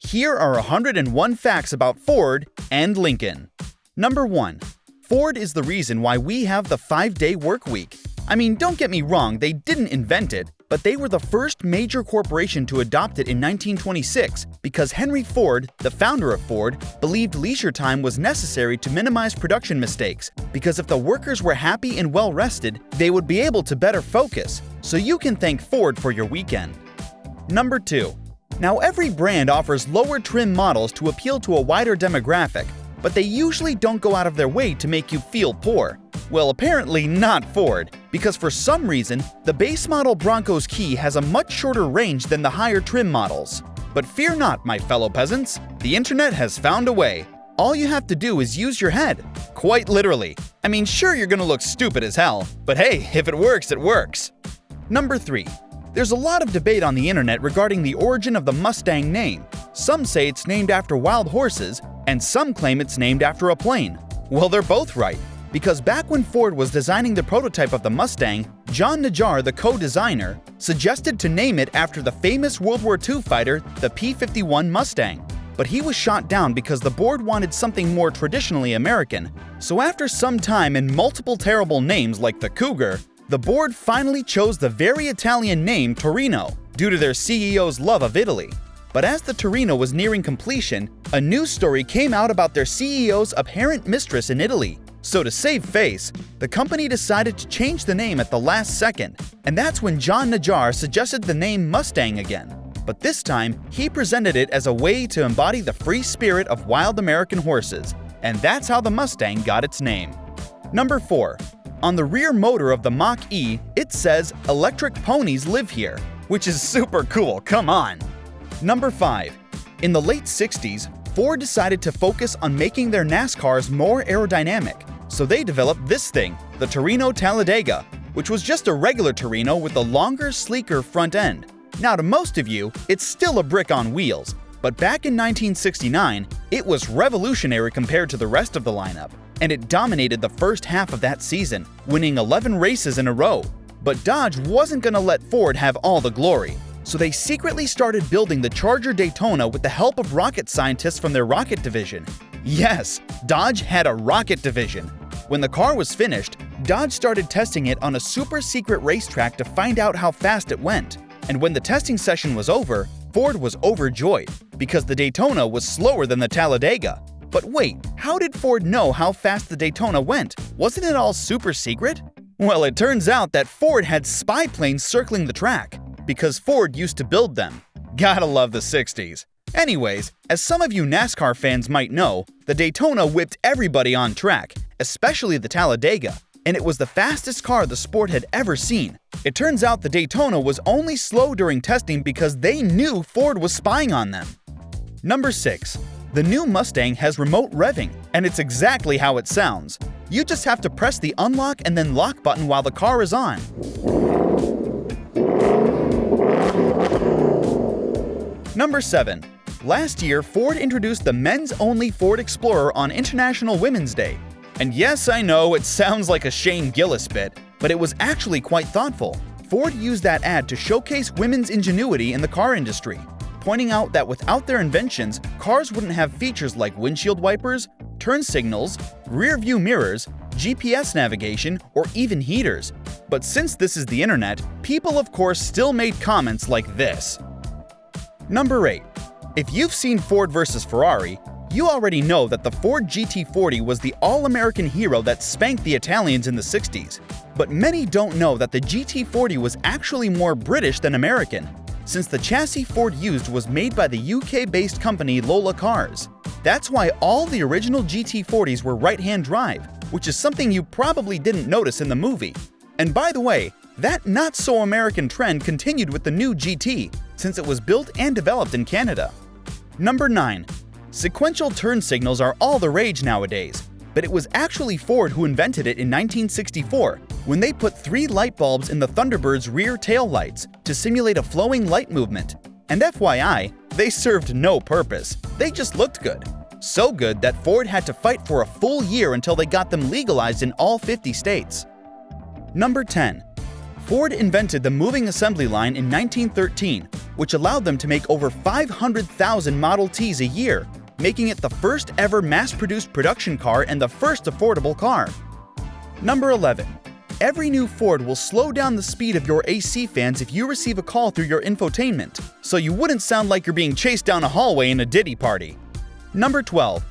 Here are 101 facts about Ford and Lincoln. Number 1. Ford is the reason why we have the 5-day work week. I mean, don't get me wrong, they didn't invent it, but they were the first major corporation to adopt it in 1926 because Henry Ford, the founder of Ford, believed leisure time was necessary to minimize production mistakes because if the workers were happy and well rested, they would be able to better focus. So you can thank Ford for your weekend. Number 2. Now every brand offers lower trim models to appeal to a wider demographic, but they usually don't go out of their way to make you feel poor. Well, apparently not Ford, because for some reason, the base model Bronco's key has a much shorter range than the higher trim models. But fear not, my fellow peasants, the internet has found a way. All you have to do is use your head. Quite literally. I mean, sure, you're gonna look stupid as hell, but hey, if it works, it works. Number 3. There's a lot of debate on the internet regarding the origin of the Mustang name. Some say it's named after wild horses, and some claim it's named after a plane. Well, they're both right, because back when Ford was designing the prototype of the Mustang, John Najar, the co-designer, suggested to name it after the famous World War II fighter, the P-51 Mustang. But he was shot down because the board wanted something more traditionally American. So after some time and multiple terrible names like the Cougar, the board finally chose the very Italian name Torino, due to their CEO's love of Italy. But as the Torino was nearing completion, a news story came out about their CEO's apparent mistress in Italy. So to save face, the company decided to change the name at the last second, and that's when John Najar suggested the name Mustang again. But this time, he presented it as a way to embody the free spirit of wild American horses, and that's how the Mustang got its name. Number 4. On the rear motor of the Mach-E, it says, "Electric ponies live here," which is super cool, come on! Number 5. In the late 60s, Ford decided to focus on making their NASCARs more aerodynamic, so they developed this thing, the Torino Talladega, which was just a regular Torino with a longer, sleeker front end. Now to most of you, it's still a brick on wheels, but back in 1969, it was revolutionary compared to the rest of the lineup, and it dominated the first half of that season, winning 11 races in a row. But Dodge wasn't gonna let Ford have all the glory. So they secretly started building the Charger Daytona with the help of rocket scientists from their rocket division. Yes, Dodge had a rocket division. When the car was finished, Dodge started testing it on a super secret racetrack to find out how fast it went. And when the testing session was over, Ford was overjoyed because the Daytona was slower than the Talladega. But wait, how did Ford know how fast the Daytona went? Wasn't it all super secret? Well, it turns out that Ford had spy planes circling the track, because Ford used to build them. Gotta love the 60s. Anyways, as some of you NASCAR fans might know, the Daytona whipped everybody on track, especially the Talladega, and it was the fastest car the sport had ever seen. It turns out the Daytona was only slow during testing because they knew Ford was spying on them. Number 6. The new Mustang has remote revving, and it's exactly how it sounds. You just have to press the unlock and then lock button while the car is on. Number 7. Last year, Ford introduced the men's-only Ford Explorer on International Women's Day. And yes, I know, it sounds like a Shane Gillis bit, but it was actually quite thoughtful. Ford used that ad to showcase women's ingenuity in the car industry, pointing out that without their inventions, cars wouldn't have features like windshield wipers, turn signals, rear-view mirrors, GPS navigation, or even heaters. But since this is the internet, people of course still made comments like this. Number 8. If you've seen Ford vs. Ferrari, you already know that the Ford GT40 was the all-American hero that spanked the Italians in the 60s. But many don't know that the GT40 was actually more British than American, since the chassis Ford used was made by the UK-based company Lola Cars. That's why all the original GT40s were right-hand drive, which is something you probably didn't notice in the movie. And by the way, that not-so-American trend continued with the new GT, since it was built and developed in Canada. Number 9. Sequential turn signals are all the rage nowadays, but it was actually Ford who invented it in 1964 when they put 3 light bulbs in the Thunderbird's rear tail lights to simulate a flowing light movement. And FYI, they served no purpose, they just looked good. So good that Ford had to fight for a full year until they got them legalized in all 50 states. Number 10. Ford invented the moving assembly line in 1913, which allowed them to make over 500,000 Model Ts a year, making it the first ever mass-produced production car and the first affordable car. Number 11. Every new Ford will slow down the speed of your AC fans if you receive a call through your infotainment, so you wouldn't sound like you're being chased down a hallway in a Diddy party. Number 12.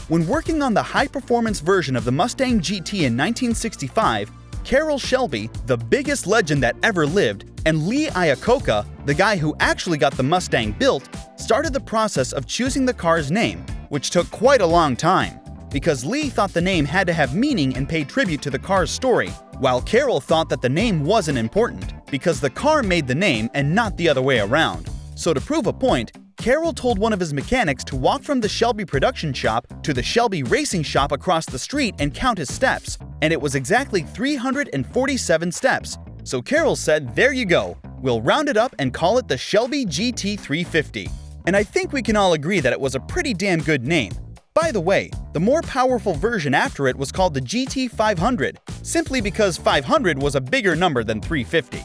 When working on the high-performance version of the Mustang GT in 1965, Carroll Shelby, the biggest legend that ever lived, and Lee Iacocca, the guy who actually got the Mustang built, started the process of choosing the car's name, which took quite a long time, because Lee thought the name had to have meaning and pay tribute to the car's story, while Carroll thought that the name wasn't important, because the car made the name and not the other way around. So to prove a point, Carroll told one of his mechanics to walk from the Shelby production shop to the Shelby racing shop across the street and count his steps, and it was exactly 347 steps. So Carroll said, "There you go, we'll round it up and call it the Shelby GT350. And I think we can all agree that it was a pretty damn good name. By the way, the more powerful version after it was called the GT500, simply because 500 was a bigger number than 350.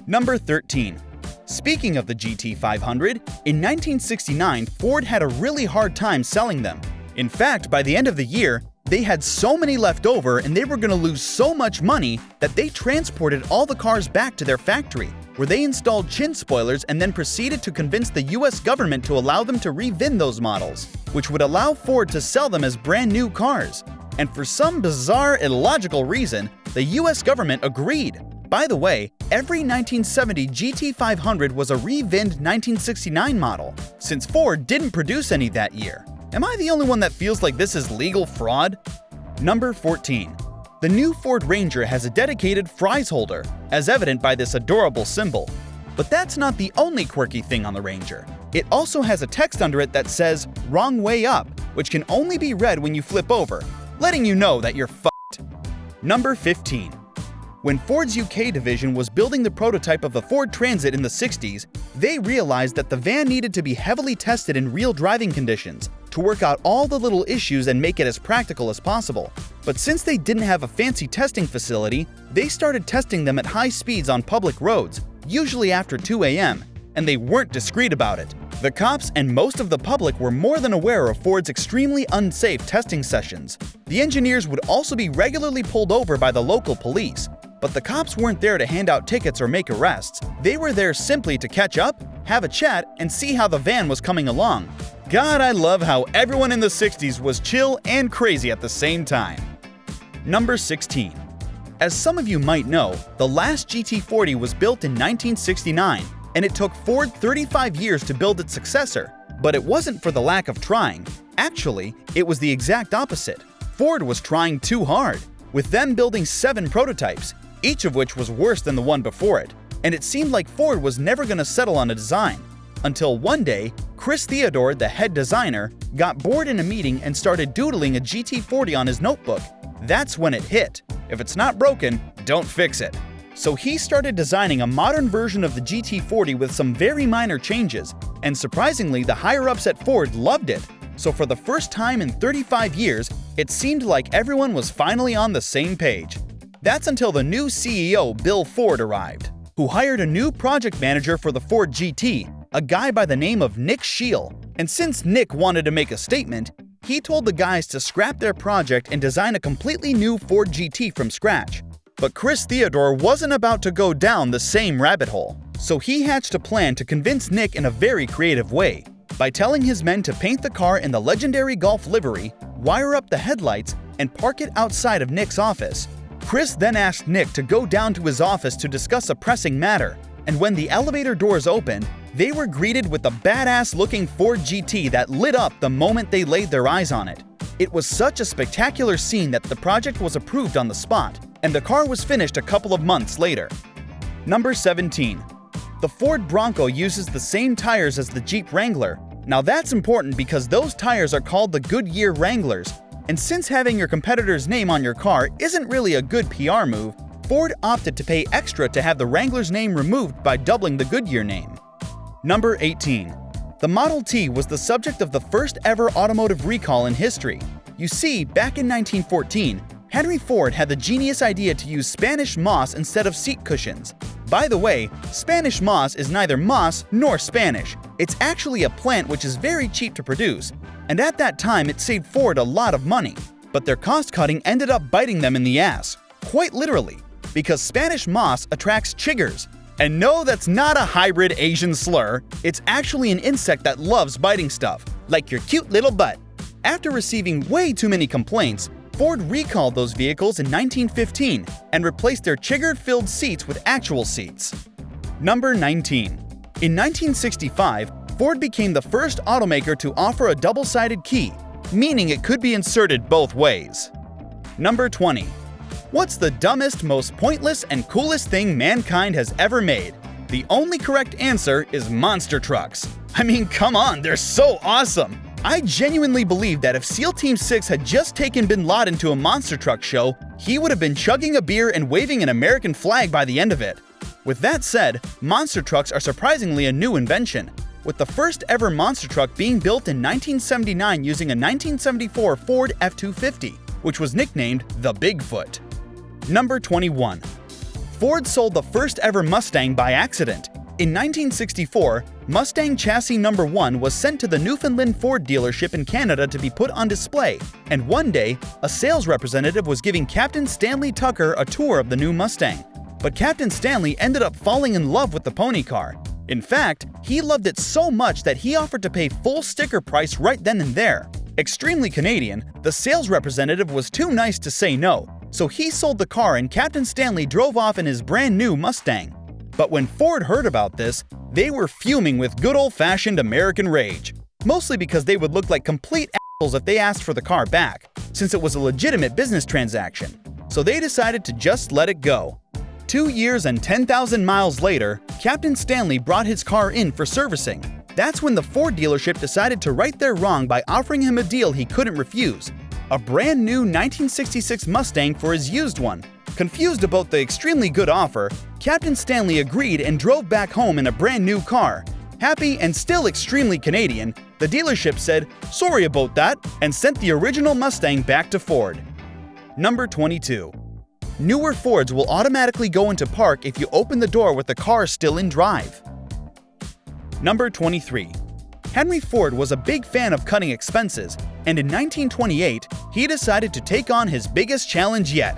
Number 13. Speaking of the GT500, in 1969, Ford had a really hard time selling them. In fact, by the end of the year, they had so many left over and they were going to lose so much money that they transported all the cars back to their factory, where they installed chin spoilers and then proceeded to convince the US government to allow them to re-VIN those models, which would allow Ford to sell them as brand new cars. And for some bizarre, illogical reason, the US government agreed. By the way, every 1970 GT500 was a re-VINed 1969 model, since Ford didn't produce any that year. Am I the only one that feels like this is legal fraud? Number 14. The new Ford Ranger has a dedicated fries holder, as evident by this adorable symbol. But that's not the only quirky thing on the Ranger. It also has a text under it that says, "Wrong way up," which can only be read when you flip over, letting you know that you're fucked. Number 15. When Ford's UK division was building the prototype of the Ford Transit in the 60s, they realized that the van needed to be heavily tested in real driving conditions to work out all the little issues and make it as practical as possible. But since they didn't have a fancy testing facility, they started testing them at high speeds on public roads, usually after 2 a.m., and they weren't discreet about it. The cops and most of the public were more than aware of Ford's extremely unsafe testing sessions. The engineers would also be regularly pulled over by the local police. But the cops weren't there to hand out tickets or make arrests. They were there simply to catch up, have a chat, and see how the van was coming along. God, I love how everyone in the 60s was chill and crazy at the same time. Number 16. As some of you might know, the last GT40 was built in 1969, and it took Ford 35 years to build its successor. But it wasn't for the lack of trying. Actually, it was the exact opposite. Ford was trying too hard, with them building 7 prototypes, each of which was worse than the one before it, and it seemed like Ford was never going to settle on a design. Until one day, Chris Theodore, the head designer, got bored in a meeting and started doodling a GT40 on his notebook. That's when it hit. If it's not broken, don't fix it. So he started designing a modern version of the GT40 with some very minor changes, and surprisingly, the higher-ups at Ford loved it. So for the first time in 35 years, it seemed like everyone was finally on the same page. That's until the new CEO, Bill Ford, arrived, who hired a new project manager for the Ford GT, a guy by the name of Nick Scheel. And since Nick wanted to make a statement, he told the guys to scrap their project and design a completely new Ford GT from scratch. But Chris Theodore wasn't about to go down the same rabbit hole, so he hatched a plan to convince Nick in a very creative way, by telling his men to paint the car in the legendary Golf livery, wire up the headlights, and park it outside of Nick's office. Chris then asked Nick to go down to his office to discuss a pressing matter, and when the elevator doors opened, they were greeted with a badass-looking Ford GT that lit up the moment they laid their eyes on it. It was such a spectacular scene that the project was approved on the spot, and the car was finished a couple of months later. Number 17. The Ford Bronco uses the same tires as the Jeep Wrangler. Now that's important because those tires are called the Goodyear Wranglers, and since having your competitor's name on your car isn't really a good PR move, Ford opted to pay extra to have the Wrangler's name removed by doubling the Goodyear name. Number 18. The Model T was the subject of the first ever automotive recall in history. You see, back in 1914, Henry Ford had the genius idea to use Spanish moss instead of seat cushions. By the way, Spanish moss is neither moss nor Spanish. It's actually a plant which is very cheap to produce, and at that time it saved Ford a lot of money. But their cost-cutting ended up biting them in the ass, quite literally, because Spanish moss attracts chiggers. And no, that's not a hybrid Asian slur, it's actually an insect that loves biting stuff, like your cute little butt. After receiving way too many complaints, Ford recalled those vehicles in 1915 and replaced their chigger-filled seats with actual seats. Number 19. In 1965, Ford became the first automaker to offer a double-sided key, meaning it could be inserted both ways. Number 20. What's the dumbest, most pointless, and coolest thing mankind has ever made? The only correct answer is monster trucks. I mean, come on, they're so awesome! I genuinely believe that if SEAL Team 6 had just taken Bin Laden to a monster truck show, he would have been chugging a beer and waving an American flag by the end of it. With that said, monster trucks are surprisingly a new invention, with the first ever monster truck being built in 1979 using a 1974 Ford F-250, which was nicknamed the Bigfoot. Number 21. Ford sold the first ever Mustang by accident. In 1964, Mustang chassis number 1 was sent to the Newfoundland Ford dealership in Canada to be put on display, and one day, a sales representative was giving Captain Stanley Tucker a tour of the new Mustang. But Captain Stanley ended up falling in love with the pony car. In fact, he loved it so much that he offered to pay full sticker price right then and there. Extremely Canadian, the sales representative was too nice to say no, so he sold the car and Captain Stanley drove off in his brand new Mustang. But when Ford heard about this, they were fuming with good old-fashioned American rage, mostly because they would look like complete assholes if they asked for the car back, since it was a legitimate business transaction. So they decided to just let it go. 2 years and 10,000 miles later, Captain Stanley brought his car in for servicing. That's when the Ford dealership decided to right their wrong by offering him a deal he couldn't refuse: a brand new 1966 Mustang for his used one. Confused about the extremely good offer, Captain Stanley agreed and drove back home in a brand new car. Happy and still extremely Canadian, the dealership said, "Sorry about that," and sent the original Mustang back to Ford. Number 22. Newer Fords will automatically go into park if you open the door with the car still in drive. Number 23. Henry Ford was a big fan of cutting expenses, and in 1928, he decided to take on his biggest challenge yet: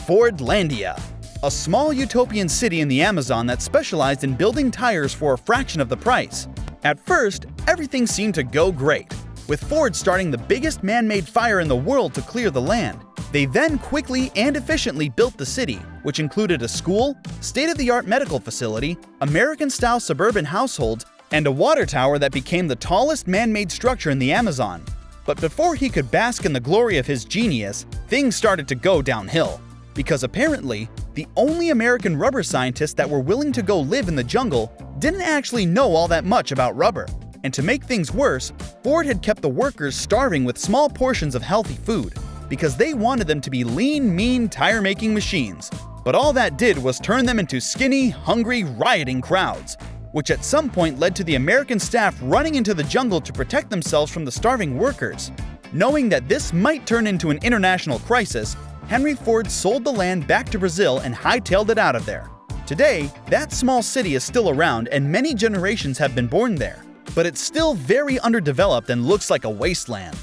Fordlandia, a small utopian city in the Amazon that specialized in building tires for a fraction of the price. At first, everything seemed to go great, with Ford starting the biggest man-made fire in the world to clear the land. They then quickly and efficiently built the city, which included a school, state-of-the-art medical facility, American-style suburban households, and a water tower that became the tallest man-made structure in the Amazon. But before he could bask in the glory of his genius, things started to go downhill. Because apparently, the only American rubber scientists that were willing to go live in the jungle didn't actually know all that much about rubber. And to make things worse, Ford had kept the workers starving with small portions of healthy food, because they wanted them to be lean, mean tire-making machines. But all that did was turn them into skinny, hungry, rioting crowds, which at some point led to the American staff running into the jungle to protect themselves from the starving workers. Knowing that this might turn into an international crisis, Henry Ford sold the land back to Brazil and hightailed it out of there. Today, that small city is still around and many generations have been born there, but it's still very underdeveloped and looks like a wasteland.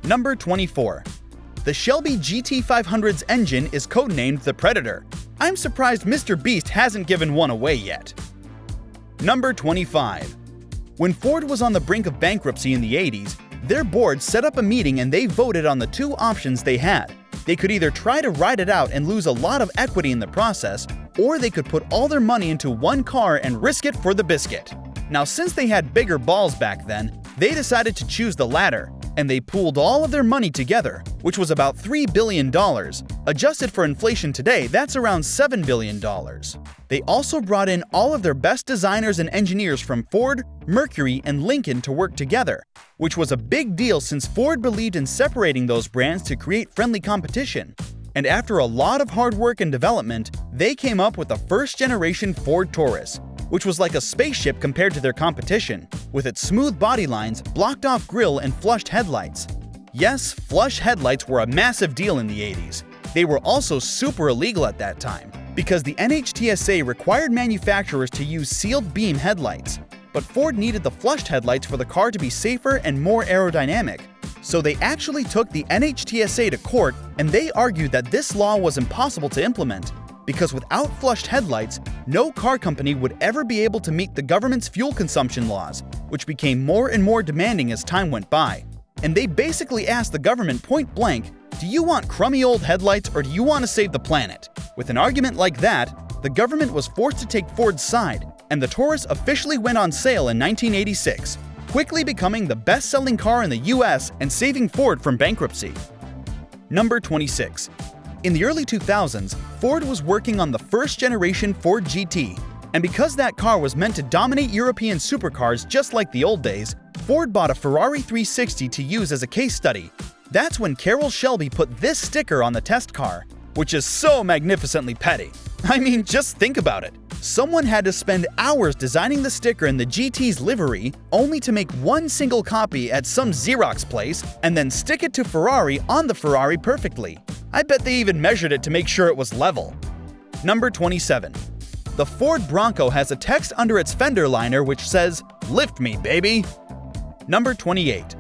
Number 24. The Shelby GT500's engine is codenamed the Predator. I'm surprised Mr. Beast hasn't given one away yet. Number 25. When Ford was on the brink of bankruptcy in the 80s, their board set up a meeting and they voted on the two options they had. They could either try to ride it out and lose a lot of equity in the process, or they could put all their money into one car and risk it for the biscuit. Now, since they had bigger balls back then, they decided to choose the latter, and they pooled all of their money together, which was about $3 billion. Adjusted for inflation today, that's around $7 billion. They also brought in all of their best designers and engineers from Ford, Mercury, and Lincoln to work together, which was a big deal since Ford believed in separating those brands to create friendly competition. And after a lot of hard work and development, they came up with the first-generation Ford Taurus, which was like a spaceship compared to their competition, with its smooth body lines, blocked-off grille, and flushed headlights. Yes, flush headlights were a massive deal in the 80s. They were also super illegal at that time. because the NHTSA required manufacturers to use sealed beam headlights, but Ford needed the flushed headlights for the car to be safer and more aerodynamic. So they actually took the NHTSA to court, and they argued that this law was impossible to implement, because without flushed headlights, no car company would ever be able to meet the government's fuel consumption laws, which became more and more demanding as time went by. And they basically asked the government point blank, do you want crummy old headlights or do you want to save the planet? With an argument like that, the government was forced to take Ford's side, and the Taurus officially went on sale in 1986, quickly becoming the best-selling car in the US and saving Ford from bankruptcy. Number 26. In the early 2000s, Ford was working on the first-generation Ford GT, and because that car was meant to dominate European supercars just like the old days, Ford bought a Ferrari 360 to use as a case study. That's when Carroll Shelby put this sticker on the test car, which is so magnificently petty. I mean, just think about it. Someone had to spend hours designing the sticker in the GT's livery, only to make one single copy at some Xerox place and then stick it to Ferrari on the Ferrari perfectly. I bet they even measured it to make sure it was level. Number 27. The Ford Bronco has a text under its fender liner which says, "Lift me, baby." Number 28.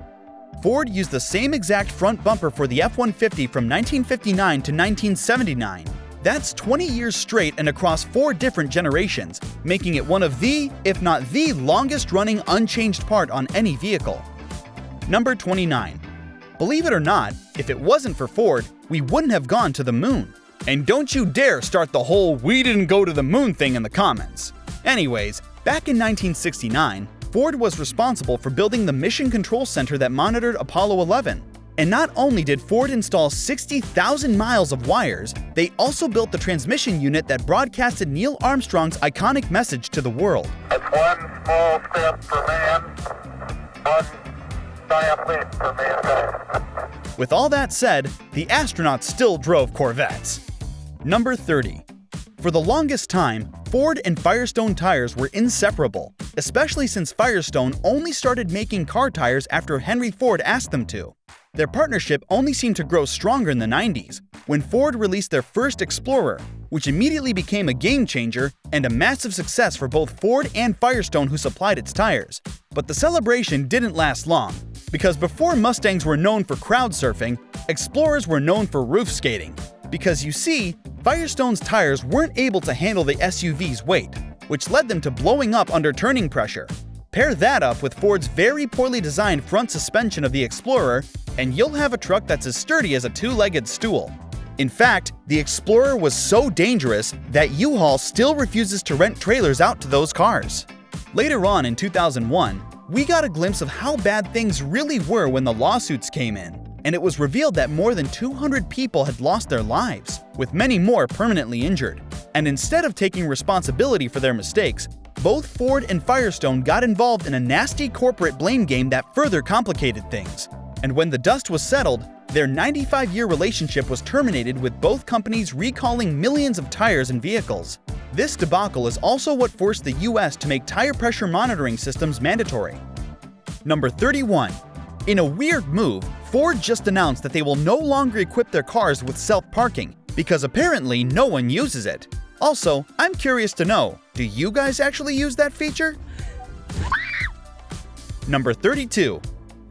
Ford used the same exact front bumper for the F-150 from 1959 to 1979. That's 20 years straight and across 4 different generations, making it one of the, if not the longest-running unchanged part on any vehicle. Number 29. Believe it or not, if it wasn't for Ford, we wouldn't have gone to the moon. And don't you dare start the whole "we didn't go to the moon" thing in the comments. Anyways, back in 1969, Ford was responsible for building the Mission Control Center that monitored Apollo 11. And not only did Ford install 60,000 miles of wires, they also built the transmission unit that broadcasted Neil Armstrong's iconic message to the world. It's one small step for man, one giant leap for mankind. With all that said, the astronauts still drove Corvettes. Number 30. For the longest time, Ford and Firestone tires were inseparable, especially since Firestone only started making car tires after Henry Ford asked them to. Their partnership only seemed to grow stronger in the 90s, when Ford released their first Explorer, which immediately became a game-changer and a massive success for both Ford and Firestone who supplied its tires. But the celebration didn't last long, because before Mustangs were known for crowd surfing, Explorers were known for roof skating. Because you see, Firestone's tires weren't able to handle the SUV's weight, which led them to blowing up under turning pressure. Pair that up with Ford's very poorly designed front suspension of the Explorer, and you'll have a truck that's as sturdy as a 2-legged stool. In fact, the Explorer was so dangerous that U-Haul still refuses to rent trailers out to those cars. Later on in 2001, we got a glimpse of how bad things really were when the lawsuits came in, and it was revealed that more than 200 people had lost their lives, with many more permanently injured. And instead of taking responsibility for their mistakes, both Ford and Firestone got involved in a nasty corporate blame game that further complicated things. And when the dust was settled, their 95-year relationship was terminated, with both companies recalling millions of tires and vehicles. This debacle is also what forced the US to make tire pressure monitoring systems mandatory. Number 31. In a weird move, Ford just announced that they will no longer equip their cars with self-parking, because apparently no one uses it. Also, I'm curious to know, do you guys actually use that feature? Number 32.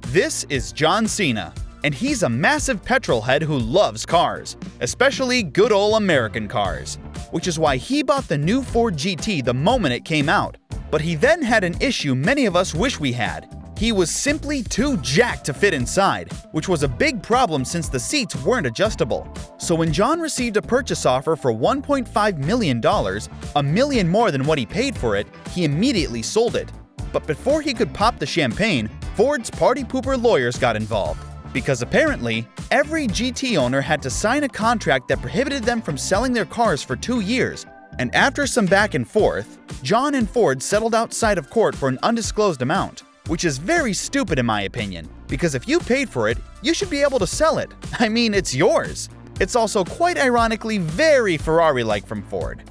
This is John Cena, and he's a massive petrol head who loves cars, especially good old American cars, which is why he bought the new Ford GT the moment it came out. But he then had an issue many of us wish we had. He was simply too jacked to fit inside, which was a big problem since the seats weren't adjustable. So when John received a purchase offer for $1.5 million, $1 million more than what he paid for it, he immediately sold it. But before he could pop the champagne, Ford's party pooper lawyers got involved, because apparently, every GT owner had to sign a contract that prohibited them from selling their cars for 2 years. And after some back and forth, John and Ford settled outside of court for an undisclosed amount. Which is very stupid in my opinion, because if you paid for it, you should be able to sell it. I mean, it's yours. It's also quite ironically very Ferrari-like from Ford.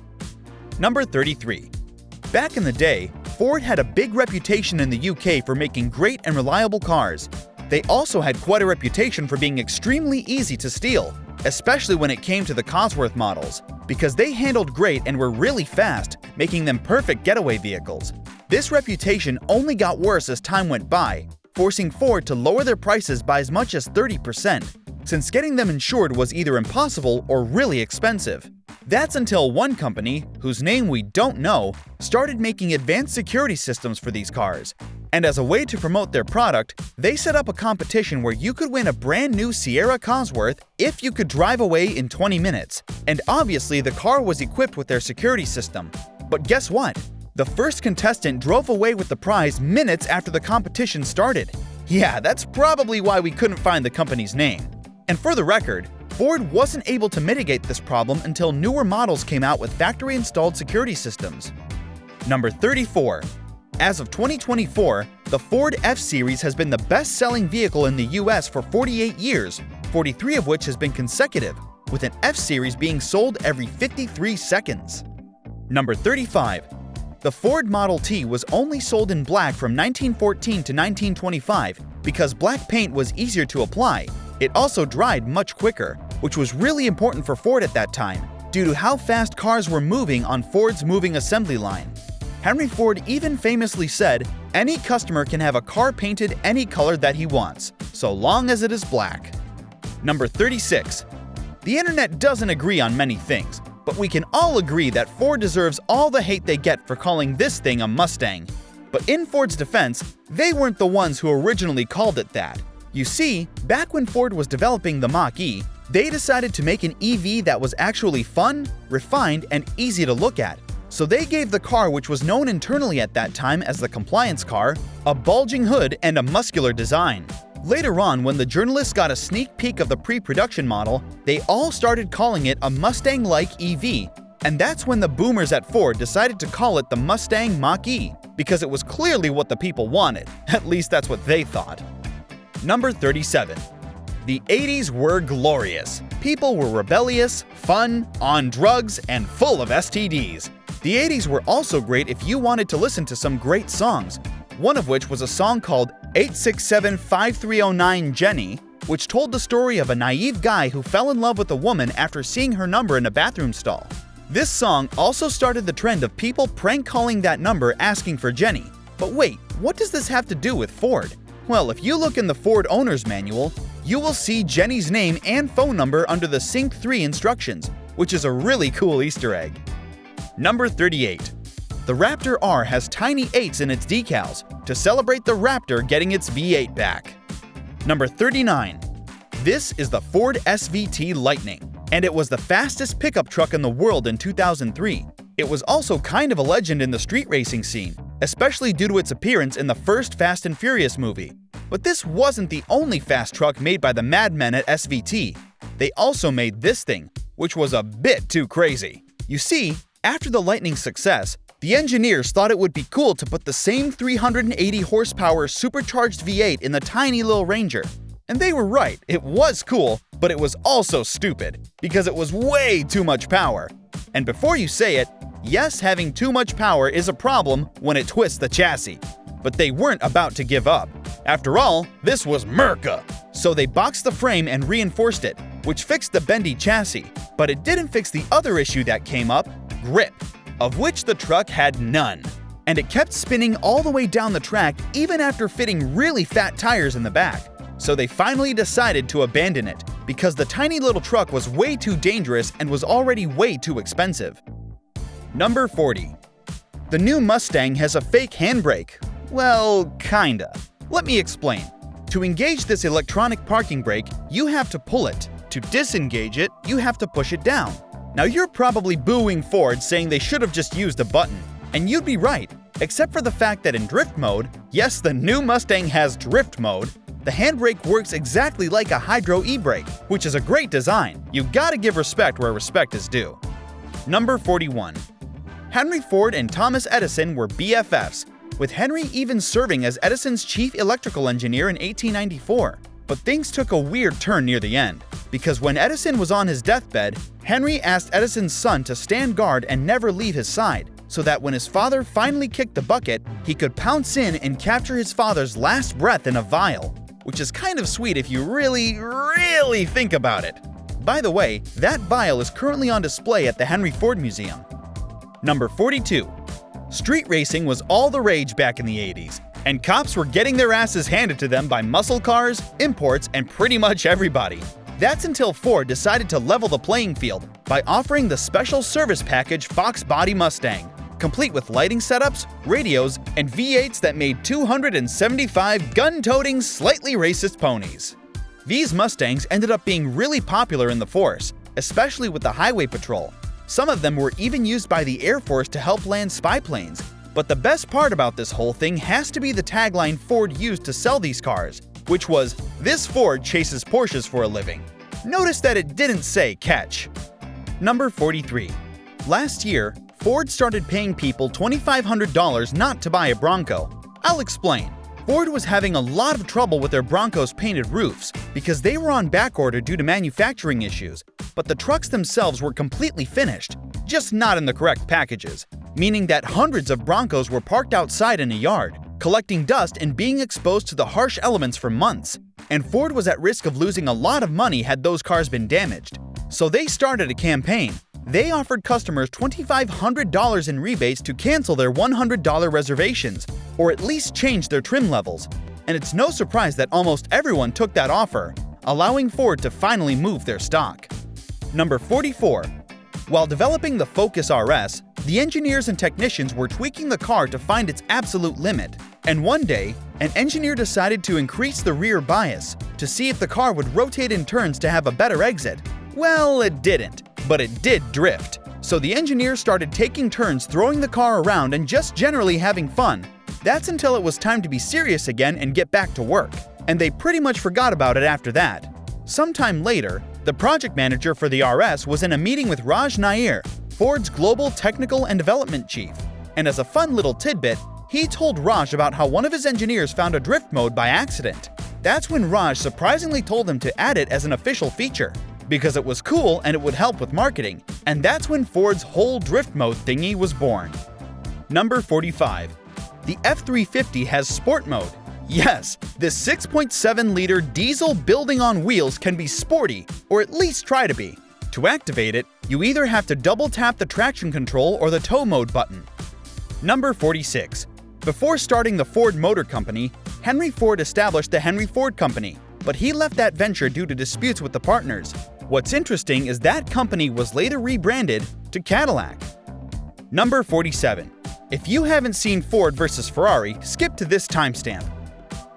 Number 33. Back in the day, Ford had a big reputation in the UK for making great and reliable cars. They also had quite a reputation for being extremely easy to steal, especially when it came to the Cosworth models, because they handled great and were really fast, making them perfect getaway vehicles. This reputation only got worse as time went by, forcing Ford to lower their prices by as much as 30%, since getting them insured was either impossible or really expensive. That's until one company, whose name we don't know, started making advanced security systems for these cars. And as a way to promote their product, they set up a competition where you could win a brand new Sierra Cosworth if you could drive away in 20 minutes. And obviously the car was equipped with their security system. But guess what? The first contestant drove away with the prize minutes after the competition started. Yeah, that's probably why we couldn't find the company's name. And for the record, Ford wasn't able to mitigate this problem until newer models came out with factory-installed security systems. Number 34. As of 2024, the Ford F-Series has been the best-selling vehicle in the US for 48 years, 43 of which has been consecutive, with an F-Series being sold every 53 seconds. Number 35. The Ford Model T was only sold in black from 1914 to 1925 because black paint was easier to apply. It also dried much quicker, which was really important for Ford at that time, due to how fast cars were moving on Ford's moving assembly line. Henry Ford even famously said, "Any customer can have a car painted any color that he wants, so long as it is black." Number 36. The internet doesn't agree on many things, but we can all agree that Ford deserves all the hate they get for calling this thing a Mustang. But in Ford's defense, they weren't the ones who originally called it that. You see, back when Ford was developing the Mach-E, they decided to make an EV that was actually fun, refined, and easy to look at. So they gave the car, which was known internally at that time as the compliance car, a bulging hood and a muscular design. Later on, when the journalists got a sneak peek of the pre-production model, they all started calling it a Mustang-like EV. And that's when the boomers at Ford decided to call it the Mustang Mach-E, because it was clearly what the people wanted. At least that's what they thought. Number 37. The 80s were glorious. People were rebellious, fun, on drugs, and full of STDs. The 80s were also great if you wanted to listen to some great songs, one of which was a song called 867-5309 Jenny, which told the story of a naive guy who fell in love with a woman after seeing her number in a bathroom stall. This song also started the trend of people prank calling that number asking for Jenny. But wait, what does this have to do with Ford? Well, if you look in the Ford Owner's Manual, you will see Jenny's name and phone number under the Sync 3 instructions, which is a really cool Easter egg. Number 38. The Raptor R has tiny 8s in its decals to celebrate the Raptor getting its V8 back. Number 39. This is the Ford SVT Lightning, and it was the fastest pickup truck in the world in 2003. It was also kind of a legend in the street racing scene, especially due to its appearance in the first Fast and Furious movie. But this wasn't the only fast truck made by the madmen at SVT. They also made this thing, which was a bit too crazy. You see, after the Lightning's success, the engineers thought it would be cool to put the same 380 horsepower supercharged V8 in the tiny little Ranger. And they were right, it was cool, but it was also stupid, because it was way too much power. And before you say it, yes, having too much power is a problem when it twists the chassis. But they weren't about to give up. After all, this was Merca. So they boxed the frame and reinforced it, which fixed the bendy chassis. But it didn't fix the other issue that came up, grip, of which the truck had none. And it kept spinning all the way down the track even after fitting really fat tires in the back. So they finally decided to abandon it, because the tiny little truck was way too dangerous and was already way too expensive. Number 40. The new Mustang has a fake handbrake. Well, kinda. Let me explain. To engage this electronic parking brake, you have to pull it. To disengage it, you have to push it down. Now you're probably booing Ford, saying they should have just used a button. And you'd be right, except for the fact that in drift mode, yes, the new Mustang has drift mode, the handbrake works exactly like a hydro e-brake, which is a great design. You gotta give respect where respect is due. Number 41. Henry Ford and Thomas Edison were BFFs, with Henry even serving as Edison's chief electrical engineer in 1894. But things took a weird turn near the end, because when Edison was on his deathbed, Henry asked Edison's son to stand guard and never leave his side, so that when his father finally kicked the bucket, he could pounce in and capture his father's last breath in a vial, which is kind of sweet if you really think about it. By the way, that vial is currently on display at the Henry Ford Museum. Number 42. Street racing was all the rage back in the 80s, and cops were getting their asses handed to them by muscle cars, imports, and pretty much everybody. That's until Ford decided to level the playing field by offering the special service package Fox Body Mustang, complete with lighting setups, radios, and V8s that made 275 gun-toting, slightly racist ponies. These Mustangs ended up being really popular in the force, especially with the highway patrol. Some of them were even used by the Air Force to help land spy planes. But the best part about this whole thing has to be the tagline Ford used to sell these cars, which was, "This Ford chases Porsches for a living." Notice that it didn't say catch. Number 43. Last year, Ford started paying people $2,500 not to buy a Bronco. I'll explain. Ford was having a lot of trouble with their Broncos' painted roofs because they were on backorder due to manufacturing issues, but the trucks themselves were completely finished, just not in the correct packages, meaning that hundreds of Broncos were parked outside in a yard, collecting dust and being exposed to the harsh elements for months. And Ford was at risk of losing a lot of money had those cars been damaged. So they started a campaign. They offered customers $2,500 in rebates to cancel their $100 reservations, or at least change their trim levels. And it's no surprise that almost everyone took that offer, allowing Ford to finally move their stock. Number 44. While developing the Focus RS, the engineers and technicians were tweaking the car to find its absolute limit. And one day, an engineer decided to increase the rear bias to see if the car would rotate in turns to have a better exit. Well, it didn't, but it did drift. So the engineers started taking turns throwing the car around and just generally having fun. That's until it was time to be serious again and get back to work. And they pretty much forgot about it after that. Sometime later, the project manager for the RS was in a meeting with Raj Nair, Ford's global technical and development chief. And as a fun little tidbit, he told Raj about how one of his engineers found a drift mode by accident. That's when Raj surprisingly told him to add it as an official feature, because it was cool and it would help with marketing. And that's when Ford's whole drift mode thingy was born. Number 45. The F-350 has sport mode. Yes, this 6.7-liter diesel building on wheels can be sporty, or at least try to be. To activate it, you either have to double tap the traction control or the tow mode button. Number 46. Before starting the Ford Motor Company, Henry Ford established the Henry Ford Company, but he left that venture due to disputes with the partners. What's interesting is that company was later rebranded to Cadillac. Number 47. If you haven't seen Ford versus Ferrari, skip to this timestamp.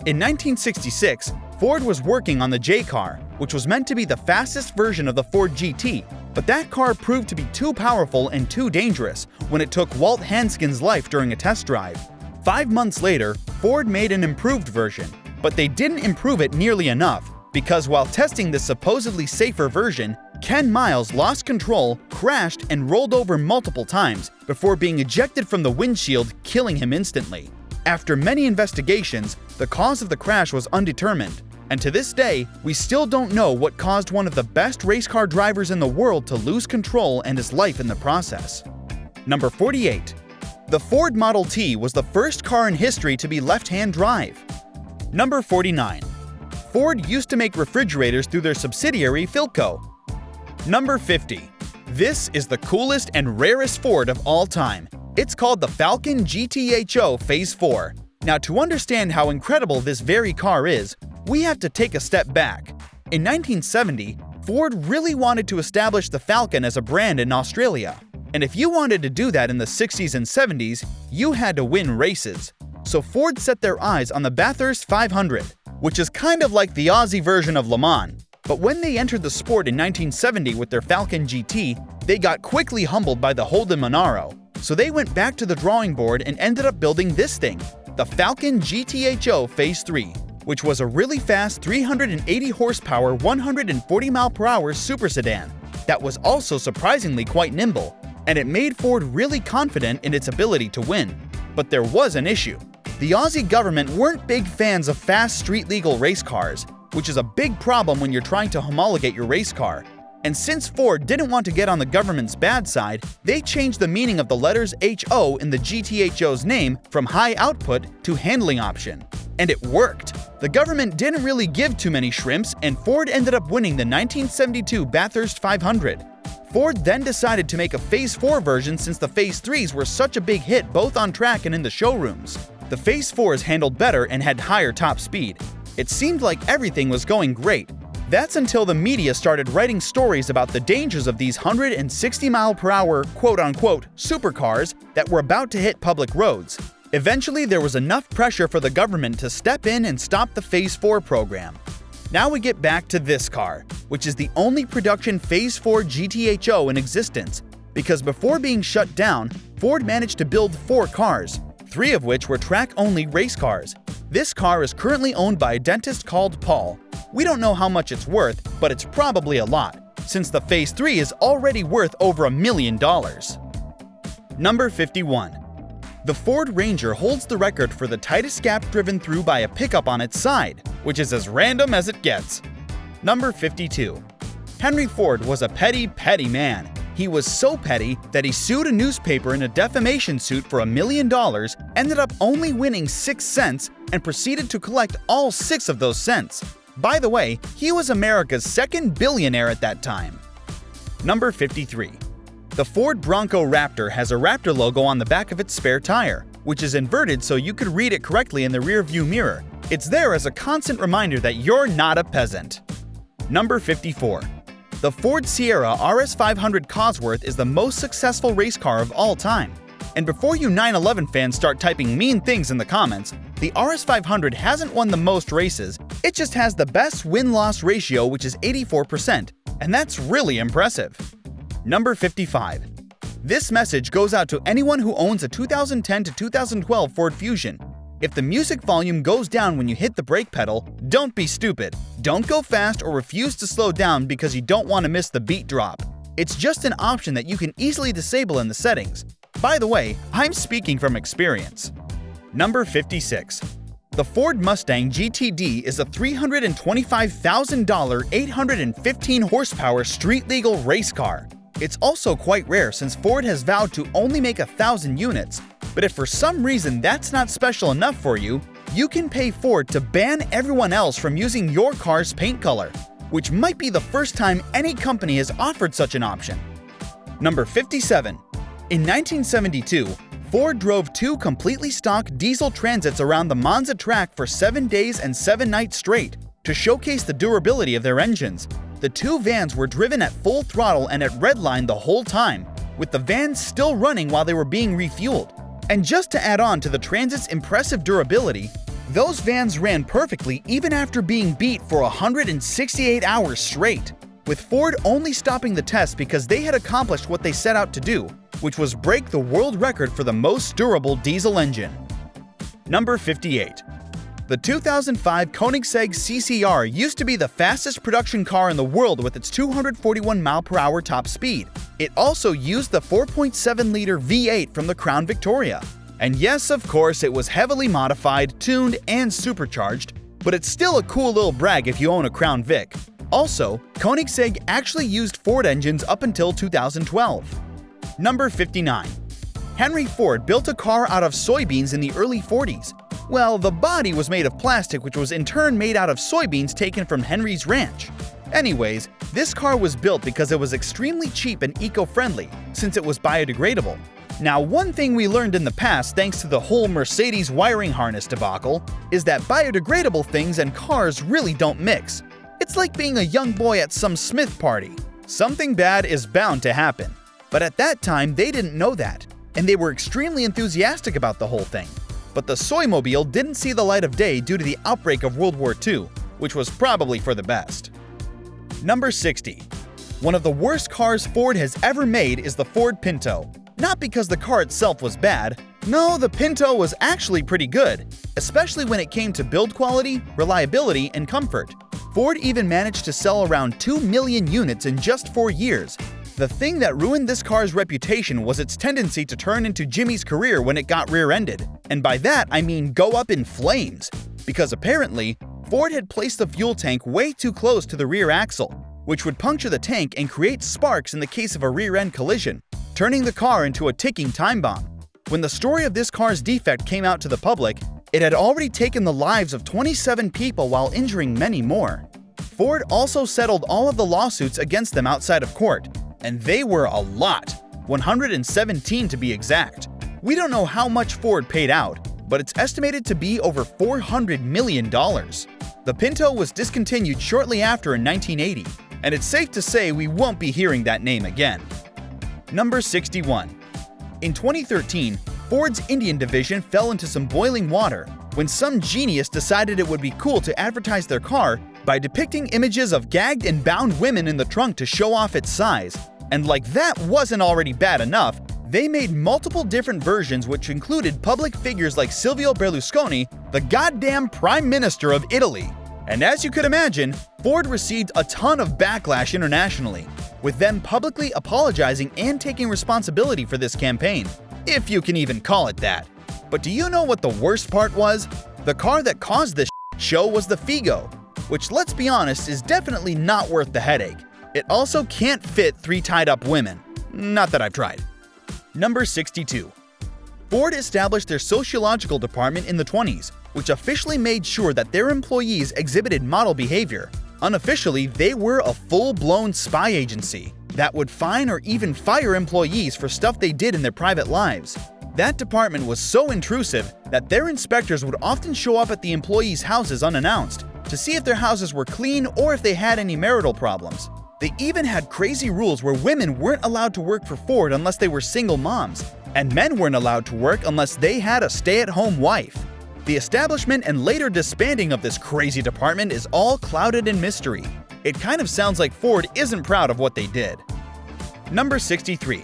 In 1966, Ford was working on the J car, which was meant to be the fastest version of the Ford GT, but that car proved to be too powerful and too dangerous when it took Walt Hanskin's life during a test drive. 5 months later, Ford made an improved version, but they didn't improve it nearly enough, because while testing the supposedly safer version, Ken Miles lost control, crashed, and rolled over multiple times before being ejected from the windshield, killing him instantly. After many investigations, the cause of the crash was undetermined, and to this day, we still don't know what caused one of the best race car drivers in the world to lose control and his life in the process. Number 48. The Ford Model T was the first car in history to be left-hand drive. Number 49. Ford used to make refrigerators through their subsidiary Philco. Number 50. This is the coolest and rarest Ford of all time. It's called the Falcon GTHO Phase 4. Now, to understand how incredible this very car is, we have to take a step back. In 1970, Ford really wanted to establish the Falcon as a brand in Australia. And if you wanted to do that in the 60s and 70s, you had to win races. So Ford set their eyes on the Bathurst 500, which is kind of like the Aussie version of Le Mans. But when they entered the sport in 1970 with their Falcon GT, they got quickly humbled by the Holden Monaro. So they went back to the drawing board and ended up building this thing, the Falcon GTHO Phase 3, which was a really fast 380 horsepower, 140 mph super sedan that was also surprisingly quite nimble, and it made Ford really confident in its ability to win. But there was an issue. The Aussie government weren't big fans of fast street-legal race cars, which is a big problem when you're trying to homologate your race car. And since Ford didn't want to get on the government's bad side, they changed the meaning of the letters HO in the GTHO's name from high output to handling option. And it worked. The government didn't really give too many shrimps, and Ford ended up winning the 1972 Bathurst 500. Ford then decided to make a Phase 4 version since the Phase 3s were such a big hit both on track and in the showrooms. The Phase 4s handled better and had higher top speed. It seemed like everything was going great. That's until the media started writing stories about the dangers of these 160-mile-per-hour quote-unquote supercars that were about to hit public roads. Eventually, there was enough pressure for the government to step in and stop the Phase 4 program. Now we get back to this car, which is the only production Phase 4 GTHO in existence, because before being shut down, Ford managed to build 4 cars, 3 of which were track-only race cars. This car is currently owned by a dentist called Paul. We don't know how much it's worth, but it's probably a lot, since the Phase 3 is already worth over $1 million. Number 51. The Ford Ranger holds the record for the tightest gap driven through by a pickup on its side, which is as random as it gets. Number 52. Henry Ford was a petty man. He was so petty that he sued a newspaper in a defamation suit for $1 million, ended up only winning 6 cents, and proceeded to collect all 6 of those cents. By the way, he was America's second billionaire at that time. Number 53. The Ford Bronco Raptor has a Raptor logo on the back of its spare tire, which is inverted so you could read it correctly in the rearview mirror. It's there as a constant reminder that you're not a peasant. Number 54. The Ford Sierra RS500 Cosworth is the most successful race car of all time. And before you 911 fans start typing mean things in the comments, the RS500 hasn't won the most races, it just has the best win-loss ratio, which is 84%, and that's really impressive. Number 55. This message goes out to anyone who owns a 2010 to 2012 Ford Fusion. If the music volume goes down when you hit the brake pedal, don't be stupid. Don't go fast or refuse to slow down because you don't want to miss the beat drop. It's just an option that you can easily disable in the settings. By the way, I'm speaking from experience. Number 56. The Ford Mustang GTD is a $325,000 815 horsepower street-legal race car. It's also quite rare since Ford has vowed to only make 1,000 units, but if for some reason that's not special enough for you, you can pay Ford to ban everyone else from using your car's paint color, which might be the first time any company has offered such an option. Number 57. In 1972, Ford drove 2 completely stock diesel transits around the Monza track for 7 days and 7 nights straight to showcase the durability of their engines. The 2 vans were driven at full throttle and at redline the whole time, with the vans still running while they were being refueled. And just to add on to the Transit's impressive durability, those vans ran perfectly even after being beat for 168 hours straight, with Ford only stopping the test because they had accomplished what they set out to do, which was break the world record for the most durable diesel engine. Number 58. The 2005 Koenigsegg CCR used to be the fastest production car in the world with its 241 mph top speed. It also used the 4.7-liter V8 from the Crown Victoria. And yes, of course, it was heavily modified, tuned, and supercharged, but it's still a cool little brag if you own a Crown Vic. Also, Koenigsegg actually used Ford engines up until 2012. Number 59. Henry Ford built a car out of soybeans in the early 40s. Well, the body was made of plastic, which was in turn made out of soybeans taken from Henry's ranch. Anyways, this car was built because it was extremely cheap and eco-friendly, since it was biodegradable. Now, one thing we learned in the past thanks to the whole Mercedes wiring harness debacle is that biodegradable things and cars really don't mix. It's like being a young boy at some Smith party. Something bad is bound to happen. But at that time, they didn't know that, and they were extremely enthusiastic about the whole thing. But the Soymobile didn't see the light of day due to the outbreak of World War II, which was probably for the best. Number 60. One of the worst cars Ford has ever made is the Ford Pinto. Not because the car itself was bad. No, the Pinto was actually pretty good, especially when it came to build quality, reliability, and comfort. Ford even managed to sell around 2 million units in just 4 years. The thing that ruined this car's reputation was its tendency to turn into Jimmy's career when it got rear-ended. And by that, I mean go up in flames. Because apparently, Ford had placed the fuel tank way too close to the rear axle, which would puncture the tank and create sparks in the case of a rear-end collision, turning the car into a ticking time bomb. When the story of this car's defect came out to the public, It had already taken the lives of 27 people while injuring many more. Ford also settled all of the lawsuits against them outside of court, and they were a lot, 117 to be exact. We don't know how much Ford paid out, but it's estimated to be over $400 million. The Pinto was discontinued shortly after in 1980, and it's safe to say we won't be hearing that name again. Number 61. In 2013, Ford's Indian division fell into some boiling water when some genius decided it would be cool to advertise their car by depicting images of gagged and bound women in the trunk to show off its size. And like that wasn't already bad enough, they made multiple different versions which included public figures like Silvio Berlusconi, the goddamn Prime Minister of Italy. And as you could imagine, Ford received a ton of backlash internationally, with them publicly apologizing and taking responsibility for this campaign, if you can even call it that. But do you know what the worst part was? The car that caused this show was the Figo, which, let's be honest, is definitely not worth the headache. It also can't fit 3 tied-up women. Not that I've tried. Number 62. Ford established their sociological department in the 20s, which officially made sure that their employees exhibited model behavior. Unofficially, they were a full-blown spy agency that would fine or even fire employees for stuff they did in their private lives. That department was so intrusive that their inspectors would often show up at the employees' houses unannounced to see if their houses were clean or if they had any marital problems. They even had crazy rules where women weren't allowed to work for Ford unless they were single moms, and men weren't allowed to work unless they had a stay-at-home wife. The establishment and later disbanding of this crazy department is all clouded in mystery. It kind of sounds like Ford isn't proud of what they did. Number 63.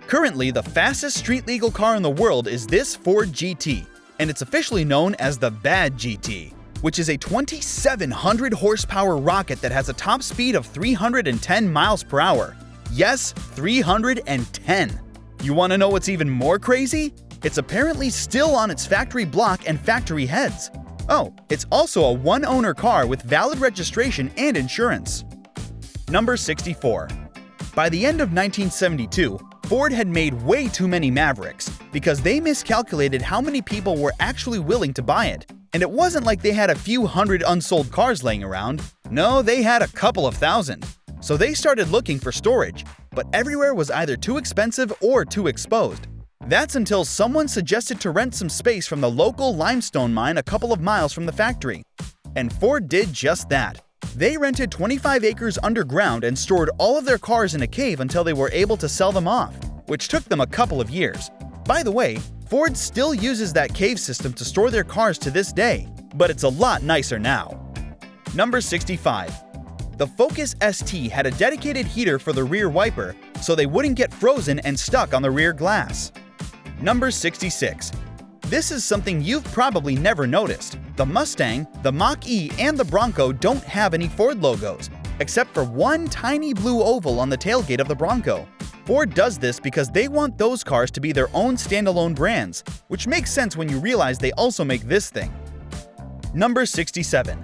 Currently, the fastest street-legal car in the world is this Ford GT, and it's officially known as the Bad GT, which is a 2,700 horsepower rocket that has a top speed of 310 miles per hour. Yes, 310. You want to know what's even more crazy? It's apparently still on its factory block and factory heads. Oh, it's also a one-owner car with valid registration and insurance. Number 64. By the end of 1972, Ford had made way too many Mavericks because they miscalculated how many people were actually willing to buy it. And it wasn't like they had a few hundred unsold cars laying around. No, they had a couple of thousand. So they started looking for storage, but everywhere was either too expensive or too exposed. That's until someone suggested to rent some space from the local limestone mine a couple of miles from the factory. And Ford did just that. They rented 25 acres underground and stored all of their cars in a cave until they were able to sell them off, which took them a couple of years. By the way, Ford still uses that cave system to store their cars to this day, but it's a lot nicer now. Number 65. The Focus ST had a dedicated heater for the rear wiper, so they wouldn't get frozen and stuck on the rear glass. Number 66. This is something you've probably never noticed. The Mustang, the Mach-E, and the Bronco don't have any Ford logos, except for one tiny blue oval on the tailgate of the Bronco. Ford does this because they want those cars to be their own standalone brands, which makes sense when you realize they also make this thing. Number 67.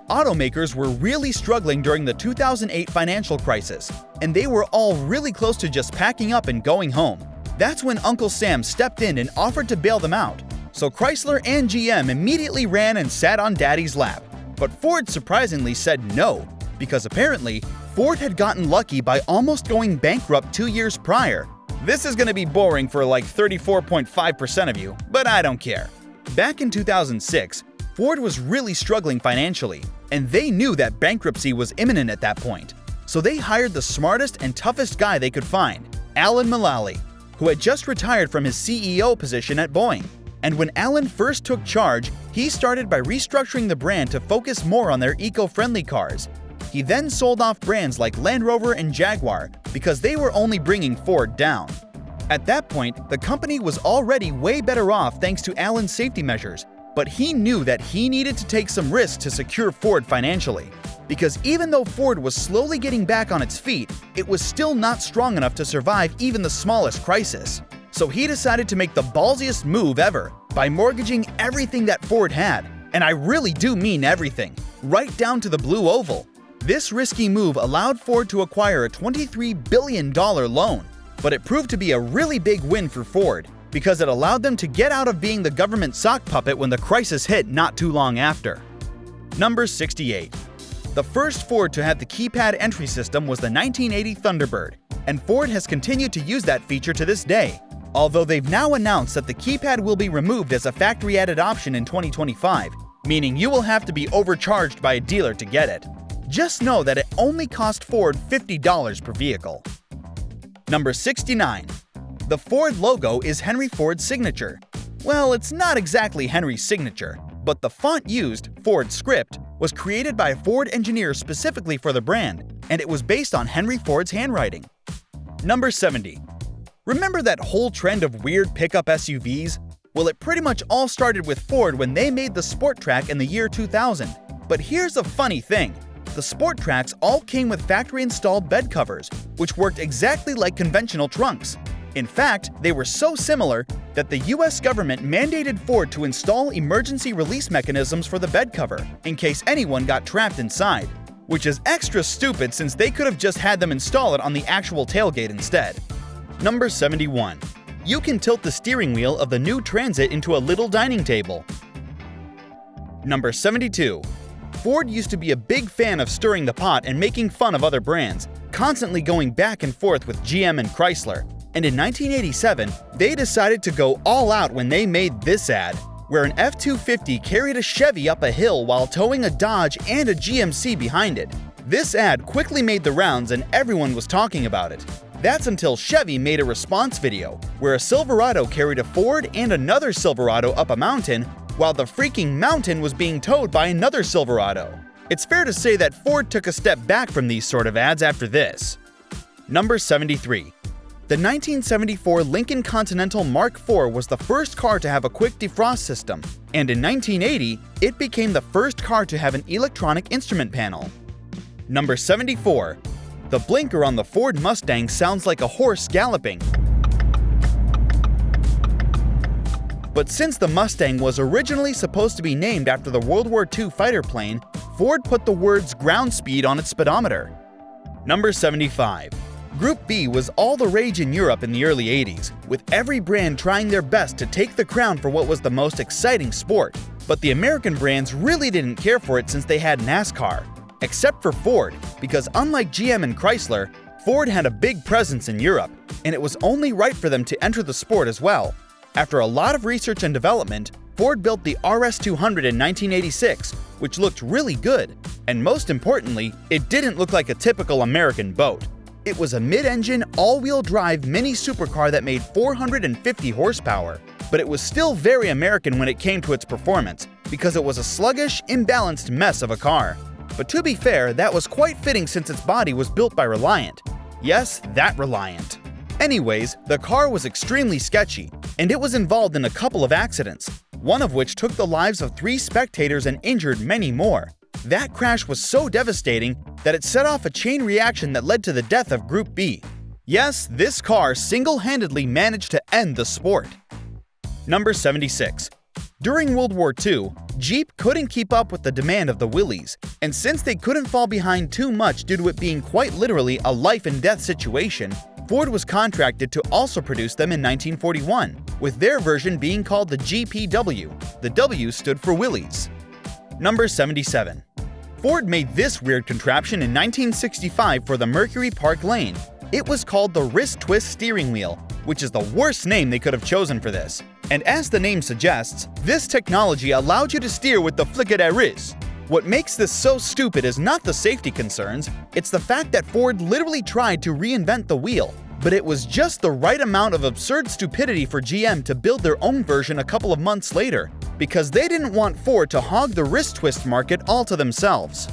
Automakers were really struggling during the 2008 financial crisis, and they were all really close to just packing up and going home. That's when Uncle Sam stepped in and offered to bail them out. So Chrysler and GM immediately ran and sat on Daddy's lap. But Ford surprisingly said no, because apparently Ford had gotten lucky by almost going bankrupt 2 years prior. This is going to be boring for like 34.5% of you, but I don't care. Back in 2006, Ford was really struggling financially, and they knew that bankruptcy was imminent at that point. So they hired the smartest and toughest guy they could find, Alan Mulally, who had just retired from his CEO position at Boeing. And when Alan first took charge, he started by restructuring the brand to focus more on their eco-friendly cars. He then sold off brands like Land Rover and Jaguar because they were only bringing Ford down. At that point, the company was already way better off thanks to Alan's safety measures, but he knew that he needed to take some risks to secure Ford financially. Because even though Ford was slowly getting back on its feet, it was still not strong enough to survive even the smallest crisis. So he decided to make the ballsiest move ever by mortgaging everything that Ford had. And I really do mean everything, right down to the blue oval. This risky move allowed Ford to acquire a $23 billion loan, but it proved to be a really big win for Ford. because it allowed them to get out of being the government sock puppet when the crisis hit not too long after. Number 68. The first Ford to have the keypad entry system was the 1980 Thunderbird, and Ford has continued to use that feature to this day, although they've now announced that the keypad will be removed as a factory-added option in 2025, meaning you will have to be overcharged by a dealer to get it. Just know that it only cost Ford $50 per vehicle. Number 69. The Ford logo is Henry Ford's signature. Well, it's not exactly Henry's signature, but the font used, Ford Script, was created by a Ford engineer specifically for the brand, and it was based on Henry Ford's handwriting. Number 70. Remember that whole trend of weird pickup SUVs? Well, it pretty much all started with Ford when they made the Sport Track in the year 2000. But here's a funny thing. The Sport Tracks all came with factory-installed bed covers, which worked exactly like conventional trunks. In fact, they were so similar that the US government mandated Ford to install emergency release mechanisms for the bed cover in case anyone got trapped inside, which is extra stupid since they could have just had them install it on the actual tailgate instead. Number 71. You can tilt the steering wheel of the new Transit into a little dining table. Number 72. Ford used to be a big fan of stirring the pot and making fun of other brands, constantly going back and forth with GM and Chrysler. And in 1987, they decided to go all out when they made this ad, where an F-250 carried a Chevy up a hill while towing a Dodge and a GMC behind it. This ad quickly made the rounds and everyone was talking about it. That's until Chevy made a response video, where a Silverado carried a Ford and another Silverado up a mountain, while the freaking mountain was being towed by another Silverado. It's fair to say that Ford took a step back from these sort of ads after this. Number 73. The 1974 Lincoln Continental Mark IV was the first car to have a quick defrost system, and in 1980, it became the first car to have an electronic instrument panel. Number 74. The blinker on the Ford Mustang sounds like a horse galloping. But since the Mustang was originally supposed to be named after the World War II fighter plane, Ford put the words ground speed on its speedometer. Number 75. Group B was all the rage in Europe in the early 80s, with every brand trying their best to take the crown for what was the most exciting sport. But the American brands really didn't care for it since they had NASCAR. Except for Ford, because unlike GM and Chrysler, Ford had a big presence in Europe, and it was only right for them to enter the sport as well. After a lot of research and development, Ford built the RS200 in 1986, which looked really good, and most importantly, it didn't look like a typical American boat. It was a mid-engine, all-wheel drive mini supercar that made 450 horsepower, but it was still very American when it came to its performance, because it was a sluggish, imbalanced mess of a car. But to be fair, that was quite fitting since its body was built by Reliant. Yes, that Reliant. Anyways, the car was extremely sketchy, and it was involved in a couple of accidents, one of which took the lives of 3 spectators and injured many more. That crash was so devastating that it set off a chain reaction that led to the death of Group B. Yes, this car single-handedly managed to end the sport. Number 76. During World War II, Jeep couldn't keep up with the demand of the Willys, and since they couldn't fall behind too much due to it being quite literally a life-and-death situation, Ford was contracted to also produce them in 1941, with their version being called the GPW. The W stood for Willys. Number 77. Ford made this weird contraption in 1965 for the Mercury Park Lane. It was called the wrist twist steering wheel, which is the worst name they could have chosen for this. And as the name suggests, this technology allowed you to steer with the flick of that wrist. What makes this so stupid is not the safety concerns, it's the fact that Ford literally tried to reinvent the wheel, but it was just the right amount of absurd stupidity for GM to build their own version a couple of months later, because they didn't want Ford to hog the wrist twist market all to themselves.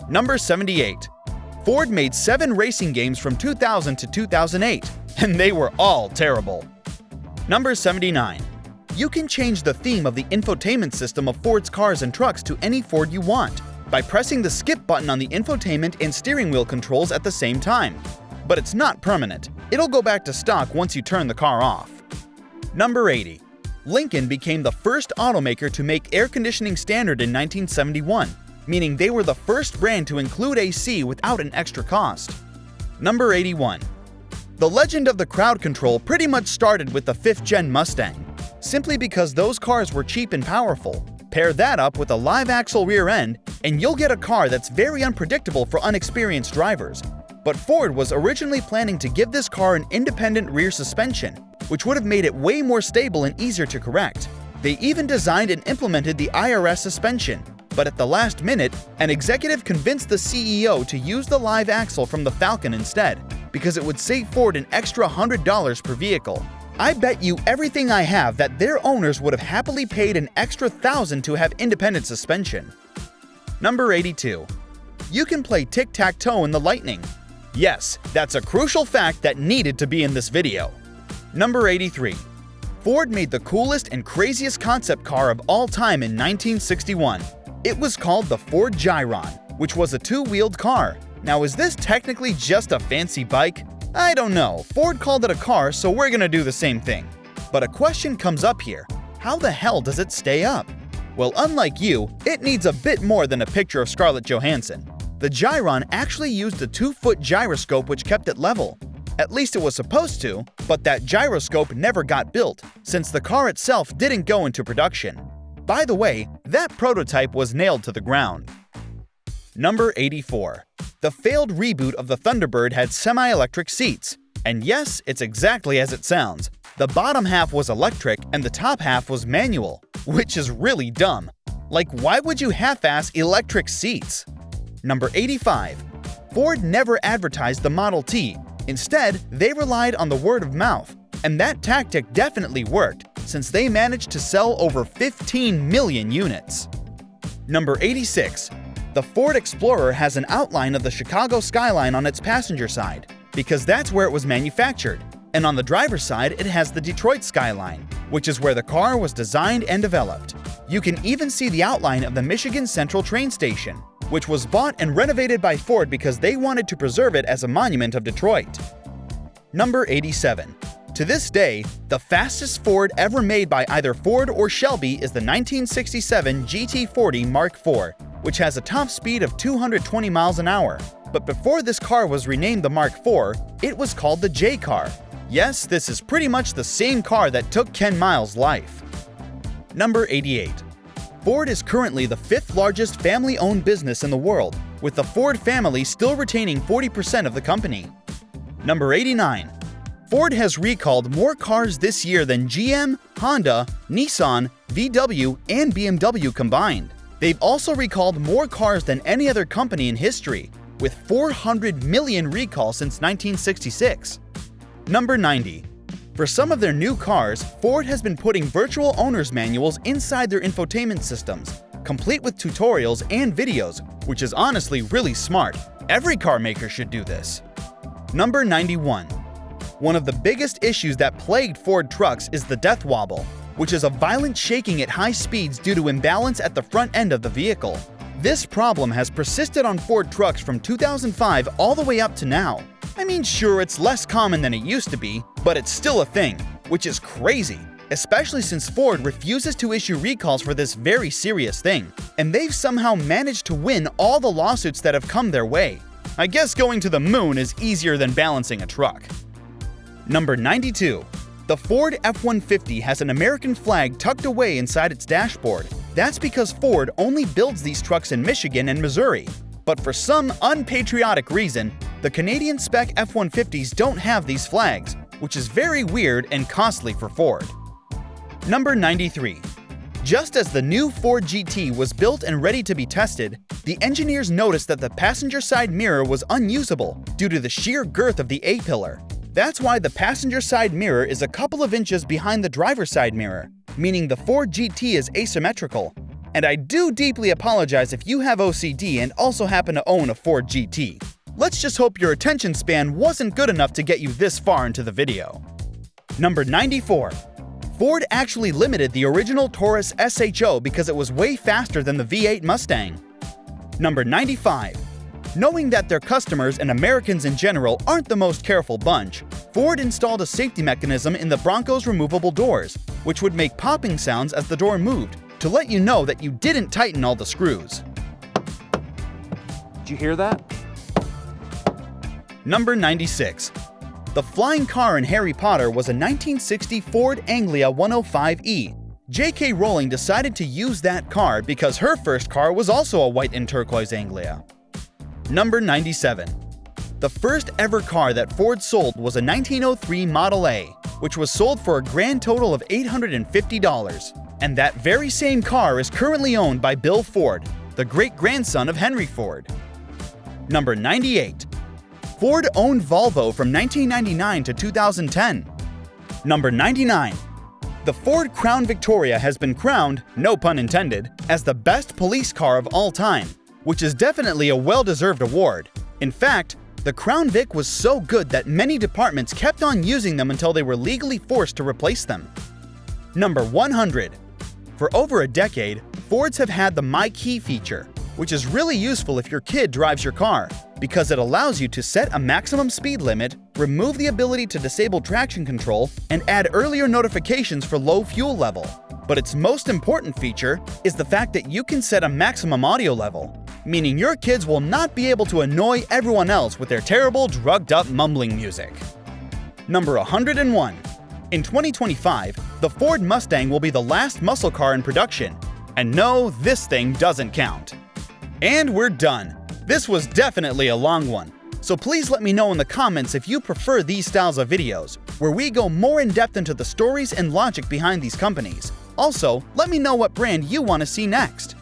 Number 78. Ford made 7 racing games from 2000 to 2008, and they were all terrible. Number 79. You can change the theme of the infotainment system of Ford's cars and trucks to any Ford you want by pressing the skip button on the infotainment and steering wheel controls at the same time. But it's not permanent. It'll go back to stock once you turn the car off. Number 80. Lincoln became the first automaker to make air conditioning standard in 1971, meaning they were the first brand to include AC without an extra cost. Number 81. The legend of the crowd control pretty much started with the 5th-gen Mustang, simply because those cars were cheap and powerful. Pair that up with a live axle rear end, and you'll get a car that's very unpredictable for unexperienced drivers. But Ford was originally planning to give this car an independent rear suspension, which would have made it way more stable and easier to correct. They even designed and implemented the IRS suspension, but at the last minute, an executive convinced the CEO to use the live axle from the Falcon instead, because it would save Ford an extra $100 per vehicle. I bet you everything I have that their owners would have happily paid an extra $1,000 to have independent suspension. Number 82. You can play tic-tac-toe in the Lightning. Yes, that's a crucial fact that needed to be in this video. Number 83. Ford made the coolest and craziest concept car of all time in 1961. It was called the Ford Gyron, which was a 2-wheeled car. Now, is this technically just a fancy bike? I don't know. Ford called it a car, so we're gonna do the same thing. But a question comes up here. How the hell does it stay up? Well, unlike you, it needs a bit more than a picture of Scarlett Johansson. The Gyron actually used a 2-foot gyroscope which kept it level. At least it was supposed to, but that gyroscope never got built, since the car itself didn't go into production. By the way, that prototype was nailed to the ground. Number 84. The failed reboot of the Thunderbird had semi-electric seats. And yes, it's exactly as it sounds. The bottom half was electric and the top half was manual, which is really dumb. Like, why would you half-ass electric seats? Number 85. Ford never advertised the Model T. Instead, they relied on the word of mouth. And that tactic definitely worked, since they managed to sell over 15 million units. Number 86. The Ford Explorer has an outline of the Chicago skyline on its passenger side, because that's where it was manufactured, and on the driver's side it has the Detroit skyline, which is where the car was designed and developed. You can even see the outline of the Michigan Central train station, which was bought and renovated by Ford because they wanted to preserve it as a monument of Detroit. Number 87. To this day, the fastest Ford ever made by either Ford or Shelby is the 1967 GT40 Mark IV, which has a top speed of 220 miles an hour. But before this car was renamed the Mark IV, it was called the J car. Yes, this is pretty much the same car that took Ken Miles' life. Number 88. Ford is currently the 5th largest family-owned business in the world, with the Ford family still retaining 40% of the company. Number 89. Ford has recalled more cars this year than GM, Honda, Nissan, VW, and BMW combined. They've also recalled more cars than any other company in history, with 400 million recalls since 1966. Number 90. For some of their new cars, Ford has been putting virtual owner's manuals inside their infotainment systems, complete with tutorials and videos, which is honestly really smart. Every car maker should do this. Number 91. One of the biggest issues that plagued Ford trucks is the death wobble, which is a violent shaking at high speeds due to imbalance at the front end of the vehicle. This problem has persisted on Ford trucks from 2005 all the way up to now. I mean, sure, it's less common than it used to be, but it's still a thing, which is crazy, especially since Ford refuses to issue recalls for this very serious thing, and they've somehow managed to win all the lawsuits that have come their way. I guess going to the moon is easier than balancing a truck. Number 92. The Ford F-150 has an American flag tucked away inside its dashboard. That's because Ford only builds these trucks in Michigan and Missouri. But for some unpatriotic reason, the Canadian spec F-150s don't have these flags, which is very weird and costly for Ford. Number 93. Just as the new Ford GT was built and ready to be tested, the engineers noticed that the passenger side mirror was unusable due to the sheer girth of the A-pillar. That's why the passenger side mirror is a couple of inches behind the driver's side mirror, meaning the Ford GT is asymmetrical. And I do deeply apologize if you have OCD and also happen to own a Ford GT. Let's just hope your attention span wasn't good enough to get you this far into the video. Number 94. Ford actually limited the original Taurus SHO because it was way faster than the V8 Mustang. Number 95. Knowing that their customers and Americans in general aren't the most careful bunch, Ford installed a safety mechanism in the Bronco's removable doors, which would make popping sounds as the door moved, to let you know that you didn't tighten all the screws. Did you hear that? Number 96. The flying car in Harry Potter was a 1960 Ford Anglia 105E. J.K. Rowling decided to use that car because her first car was also a white and turquoise Anglia. Number 97. The first ever car that Ford sold was a 1903 Model A, which was sold for a grand total of $850. And that very same car is currently owned by Bill Ford, the great-grandson of Henry Ford. Number 98. Ford owned Volvo from 1999 to 2010. Number 99. The Ford Crown Victoria has been crowned, no pun intended, as the best police car of all time, which is definitely a well-deserved award. In fact, the Crown Vic was so good that many departments kept on using them until they were legally forced to replace them. Number 100. For over a decade, Fords have had the My Key feature, which is really useful if your kid drives your car, because it allows you to set a maximum speed limit, remove the ability to disable traction control, and add earlier notifications for low fuel level. But its most important feature is the fact that you can set a maximum audio level, meaning your kids will not be able to annoy everyone else with their terrible drugged-up mumbling music. Number 101. In 2025, the Ford Mustang will be the last muscle car in production. And no, this thing doesn't count. And we're done. This was definitely a long one. So please let me know in the comments if you prefer these styles of videos, where we go more in depth into the stories and logic behind these companies. Also, let me know what brand you want to see next.